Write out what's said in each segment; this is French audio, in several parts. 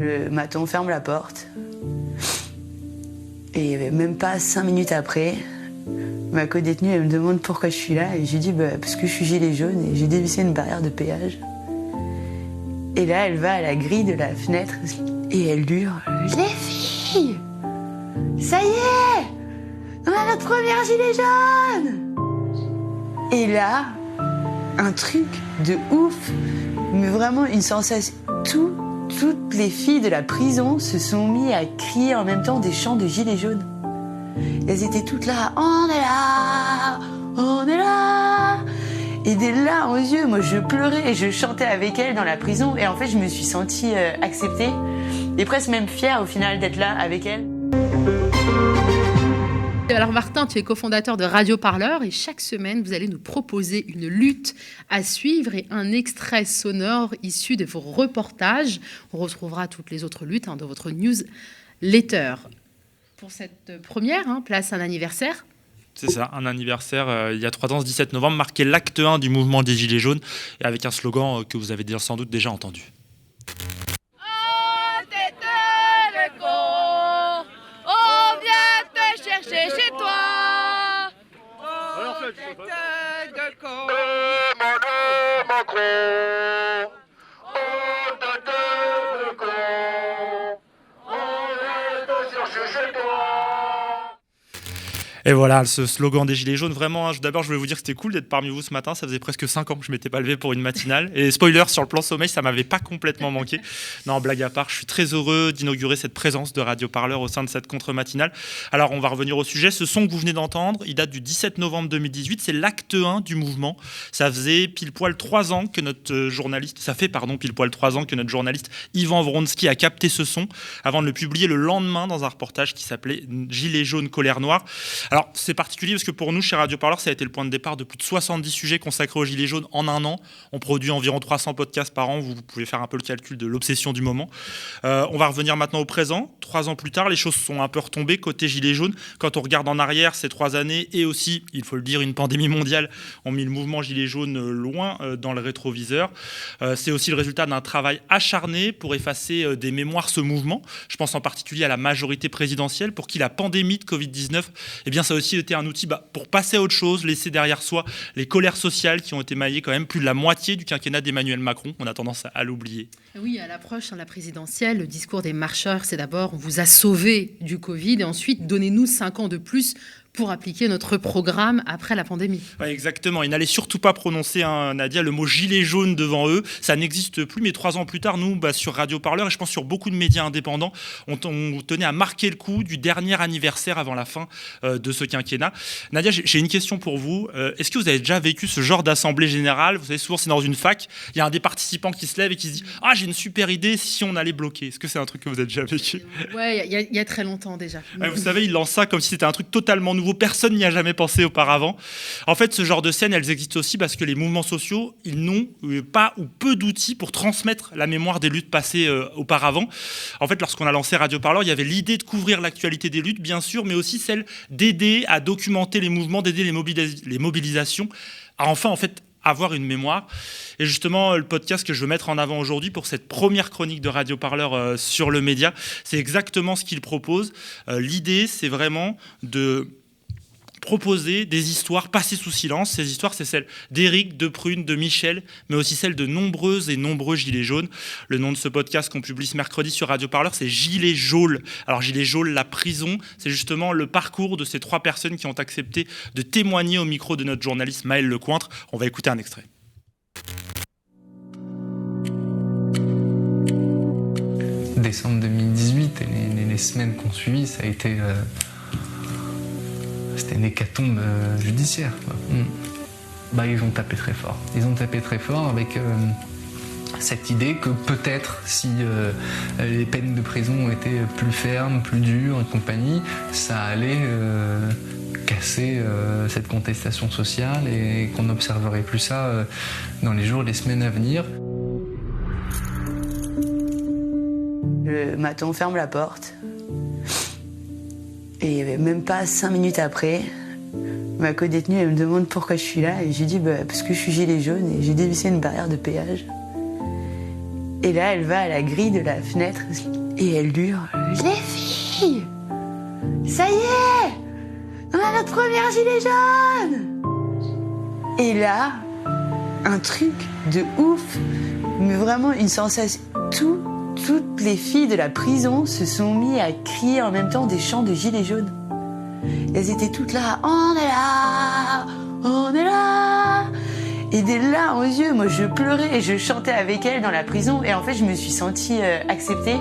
Le matin, on ferme la porte. Et même pas 5 minutes après, ma co-détenue, elle me demande pourquoi je suis là. Et j'ai dit, parce que je suis gilet jaune et j'ai dévissé une barrière de péage. Et là, elle va à la grille de la fenêtre et elle hurle, les filles, ça y est, on a notre première gilet jaune. Et là, un truc de ouf, mais vraiment une sensation. Toutes les filles de la prison se sont mises à crier en même temps des chants de gilets jaunes. Elles étaient toutes là, on est là, on est là. Et des larmes aux yeux, moi je pleurais et je chantais avec elles dans la prison. Et en fait, je me suis sentie acceptée et presque même fière au final d'être là avec elles. Alors Martin, tu es cofondateur de Radio Parleur et chaque semaine, vous allez nous proposer une lutte à suivre et un extrait sonore issu de vos reportages. On retrouvera toutes les autres luttes dans votre newsletter. Pour cette première, place à un anniversaire. C'est ça, un anniversaire il y a 3 ans, ce 17 novembre, marqué l'acte 1 du mouvement des Gilets jaunes et avec un slogan que vous avez sans doute déjà entendu. Chez toi, Et voilà, ce slogan des Gilets jaunes, vraiment, d'abord je voulais vous dire que c'était cool d'être parmi vous ce matin, ça faisait presque 5 ans que je m'étais pas levé pour une matinale, et spoiler, sur le plan sommeil, ça m'avait pas complètement manqué. Non, blague à part, je suis très heureux d'inaugurer cette présence de Radio Parleur au sein de cette contre-matinale. Alors on va revenir au sujet, ce son que vous venez d'entendre, il date du 17 novembre 2018, c'est l'acte 1 du mouvement. Ça faisait pile poil 3 ans que notre journaliste, Yvan Vronsky a capté ce son, avant de le publier le lendemain dans un reportage qui s'appelait Gilets jaunes, colère noire. Alors, c'est particulier parce que pour nous, chez Radio Parleur, ça a été le point de départ de plus de 70 sujets consacrés aux Gilets jaunes en un an. On produit environ 300 podcasts par an. Vous pouvez faire un peu le calcul de l'obsession du moment. On va revenir maintenant au présent. 3 ans plus tard, les choses sont un peu retombées côté Gilets jaunes. Quand on regarde en arrière ces 3 années et aussi, il faut le dire, une pandémie mondiale ont mis le mouvement Gilets jaunes loin dans le rétroviseur. C'est aussi le résultat d'un travail acharné pour effacer des mémoires ce mouvement. Je pense en particulier à la majorité présidentielle pour qui la pandémie de Covid-19, ça a aussi été un outil pour passer à autre chose, laisser derrière soi les colères sociales qui ont été maillées quand même plus de la moitié du quinquennat d'Emmanuel Macron. On a tendance à l'oublier. Oui, à l'approche de la présidentielle, le discours des marcheurs, c'est d'abord on vous a sauvé du Covid et ensuite donnez-nous 5 ans de plus pour appliquer notre programme après la pandémie. Ouais, exactement. Ils n'allaient surtout pas prononcer, Nadia, le mot gilet jaune devant eux. Ça n'existe plus. Mais 3 ans plus tard, nous, sur Radio Parleur, et je pense sur beaucoup de médias indépendants, on tenait à marquer le coup du dernier anniversaire avant la fin de ce quinquennat. Nadia, j'ai une question pour vous. Est-ce que vous avez déjà vécu ce genre d'assemblée générale ? Vous savez, souvent, c'est dans une fac. Il y a un des participants qui se lève et qui se dit « Ah, j'ai une super idée si on allait bloquer ». Est-ce que c'est un truc que vous avez déjà vécu ? Ouais, il y a très longtemps déjà. Ouais, vous savez, ils lancent ça comme si c'était un truc totalement nouveau. Personne n'y a jamais pensé auparavant. En fait, ce genre de scènes, elles existent aussi parce que les mouvements sociaux, ils n'ont pas ou peu d'outils pour transmettre la mémoire des luttes passées auparavant. En fait, lorsqu'on a lancé Radio Parleur, il y avait l'idée de couvrir l'actualité des luttes, bien sûr, mais aussi celle d'aider à documenter les mouvements, d'aider les mobilisations, à enfin, en fait, avoir une mémoire. Et justement, le podcast que je veux mettre en avant aujourd'hui pour cette première chronique de Radio Parleur sur le média, c'est exactement ce qu'il propose. L'idée, c'est vraiment de proposer des histoires passées sous silence. Ces histoires, c'est celles d'Éric, de Prune, de Michel, mais aussi celles de nombreuses et nombreux Gilets jaunes. Le nom de ce podcast qu'on publie ce mercredi sur Radio Parleur, c'est Gilets jaunes. Alors Gilets jaunes, la prison, c'est justement le parcours de ces 3 personnes qui ont accepté de témoigner au micro de notre journaliste Maël Lecointre. On va écouter un extrait. Décembre 2018 et les semaines qu'on suivi, ça a été... C'était une hécatombe judiciaire. Ils ont tapé très fort. Ils ont tapé très fort avec cette idée que peut-être si les peines de prison étaient plus fermes, plus dures et compagnie, ça allait casser cette contestation sociale et qu'on n'observerait plus ça dans les jours et les semaines à venir. Le matin, on ferme la porte. Et même pas 5 minutes après, ma co-détenue, elle me demande pourquoi je suis là. Et j'ai dit, parce que je suis gilet jaune et j'ai dévissé une barrière de péage. Et là, elle va à la grille de la fenêtre Et elle hurle, les filles, ça y est, on a notre première gilet jaune. Et là, un truc de ouf, mais vraiment une sensation. Toutes les filles de la prison se sont mises à crier en même temps des chants de gilets jaunes. Elles étaient toutes là, on est là, on est là. Et des larmes aux yeux, moi je pleurais et je chantais avec elles dans la prison. Et en fait, je me suis sentie acceptée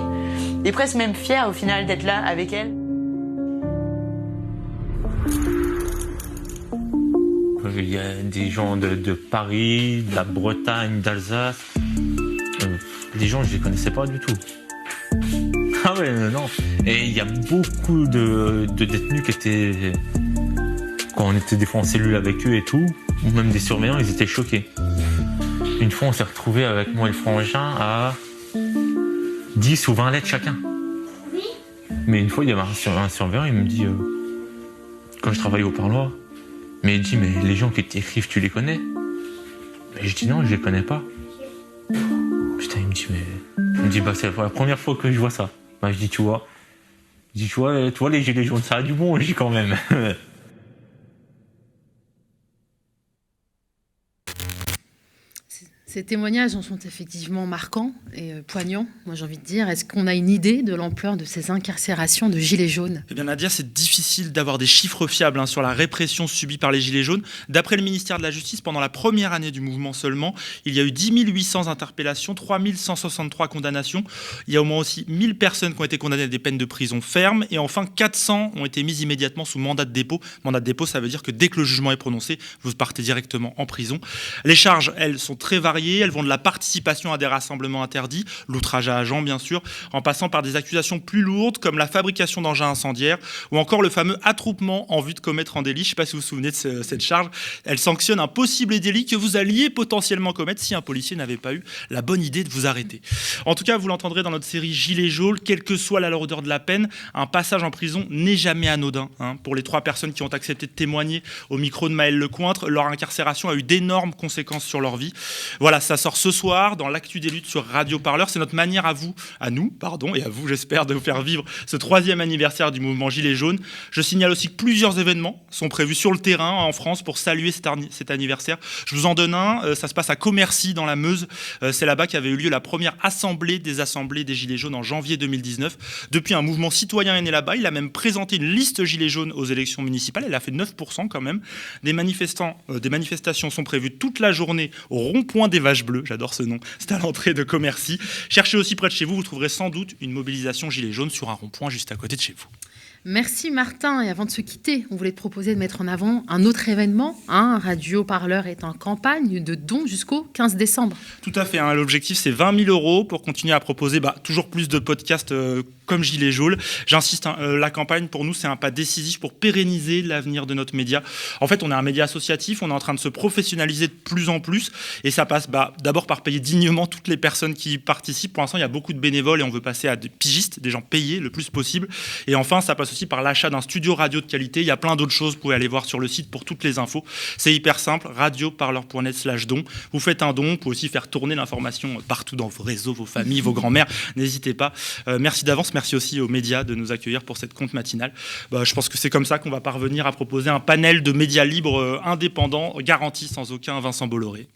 et presque même fière au final d'être là avec elles. Il y a des gens de Paris, de la Bretagne, d'Alsace. Des gens, je les connaissais pas du tout. Ah ouais, non. Et il y a beaucoup de détenus qui étaient... Quand on était des fois en cellule avec eux et tout, ou même des surveillants, ils étaient choqués. Une fois, on s'est retrouvés avec moi et le frangin à 10 ou 20 lettres chacun. Oui. Mais une fois, il y avait un surveillant, il me dit, quand je travaillais au parloir, mais il dit, mais les gens qui t'écrivent, tu les connais? Mais je dis non, je les connais pas. Putain, il me dit, bah c'est la première fois que je vois ça. Bah je dis, tu vois, les gilets jaunes, ça a du bon, je dis quand même. Ces témoignages sont effectivement marquants et poignants, moi j'ai envie de dire. Est-ce qu'on a une idée de l'ampleur de ces incarcérations de gilets jaunes? Eh bien Nadia, c'est difficile d'avoir des chiffres fiables sur la répression subie par les gilets jaunes. D'après le ministère de la Justice, pendant la première année du mouvement seulement, il y a eu 10 800 interpellations, 3 163 condamnations. Il y a au moins aussi 1000 personnes qui ont été condamnées à des peines de prison ferme. Et enfin, 400 ont été mises immédiatement sous mandat de dépôt. Mandat de dépôt, ça veut dire que dès que le jugement est prononcé, vous partez directement en prison. Les charges, elles, sont très variées. Elles vont de la participation à des rassemblements interdits, l'outrage à agent bien sûr, en passant par des accusations plus lourdes comme la fabrication d'engins incendiaires ou encore le fameux attroupement en vue de commettre un délit. Je ne sais pas si vous vous souvenez de cette charge. Elle sanctionne un possible délit que vous alliez potentiellement commettre si un policier n'avait pas eu la bonne idée de vous arrêter. En tout cas, vous l'entendrez dans notre série Gilets jaunes, quelle que soit la lourdeur de la peine, un passage en prison n'est jamais anodin. Pour les 3 personnes qui ont accepté de témoigner au micro de Maëlle Lecointre, leur incarcération a eu d'énormes conséquences sur leur vie. Voilà, ça sort ce soir dans l'actu des luttes sur Radio Parleur. C'est notre manière à nous, et à vous, j'espère, de vous faire vivre ce 3e anniversaire du mouvement Gilets jaunes. Je signale aussi que plusieurs événements sont prévus sur le terrain en France pour saluer cet anniversaire. Je vous en donne un, ça se passe à Commercy dans la Meuse. C'est là-bas qu'avait eu lieu la première assemblée des Gilets jaunes en janvier 2019. Depuis, un mouvement citoyen est né là-bas. Il a même présenté une liste Gilets jaunes aux élections municipales. Elle a fait 9% quand même. Des manifestations sont prévues toute la journée au rond-point des Vaches Bleues. J'adore ce nom. C'est à l'entrée de Commercy. Cherchez aussi près de chez vous. Vous trouverez sans doute une mobilisation Gilets jaunes sur un rond-point juste à côté de chez vous. Merci Martin. Et avant de se quitter, on voulait te proposer de mettre en avant un autre événement. Radio Parleur est en campagne de dons jusqu'au 15 décembre. Tout à fait. L'objectif, c'est 20 000 € pour continuer à proposer toujours plus de podcasts comme Gilets jaunes. J'insiste, la campagne, pour nous, c'est un pas décisif pour pérenniser l'avenir de notre média. En fait, on est un média associatif, on est en train de se professionnaliser de plus en plus, et ça passe d'abord par payer dignement toutes les personnes qui y participent. Pour l'instant, il y a beaucoup de bénévoles et on veut passer à des pigistes, des gens payés le plus possible. Et enfin, ça passe aussi par l'achat d'un studio radio de qualité. Il y a plein d'autres choses, vous pouvez aller voir sur le site pour toutes les infos. C'est hyper simple, radioparleur.net/don. Vous faites un don, vous pouvez aussi faire tourner l'information partout dans vos réseaux, vos familles, vos grands-mères. N'hésitez pas. Merci d'avance. Merci aussi aux médias de nous accueillir pour cette compte matinale. Je pense que c'est comme ça qu'on va parvenir à proposer un panel de médias libres indépendants, garantis sans aucun Vincent Bolloré.